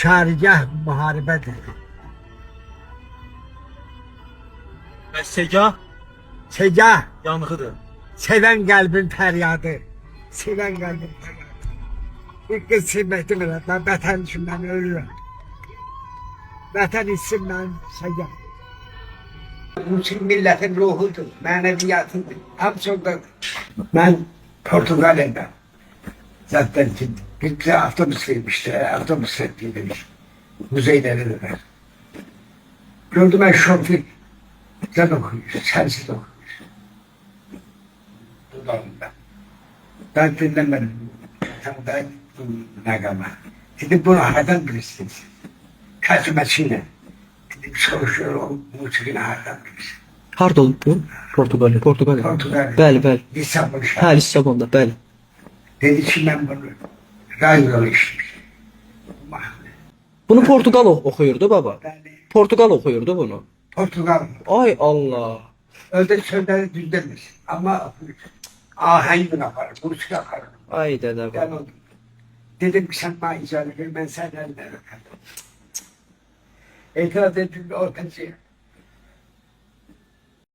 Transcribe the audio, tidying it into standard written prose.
Şarigah müharibədir. Bəs segah Segah, yanğıdır. sevən qəlbin fəryadı. Sevən qəlbin fəryadı. Bir qız sevməkdə belə, mən vətən üçün mən ölürəm. Vətən için mən segah. Müslim milletin ruhudur, mənəviyyatındır. Hamısı oradadır. Mən Portugalya'da zaten bir bize avtobüs vermişler, avtobüs demiş. Müzeylere de ver. Gördüm ben şoför. Sen okuyuyorsun, sensiz okuyuyorsun. Dudağımda. Ben dinlemedim. Tam da nagama. Dedim bunu hardan bilirsiniz? Kaçmasıyla. Dedim soruşuyor o musikini hardan bilirsin? Harda olub bu? Portuqaliya. Portugalya. Bəli, bəli. Lissabon Hə, şəhəri. Lissabonda, bəli. Dedi ki ben bunu radyoda işlemişim. Bunu Portuqal oxuyurdu baba. Yani Portuqal oxuyurdu bunu. Portugal. Ay Allah. Öyle sözleri düzlenmiş. Ama ahenk yapar, musik yapar. Ay dədə Ben baba. oldum. Dedim ki sen bana icazı ver, ben senden de öperim. İtiraz ettim ortacıya.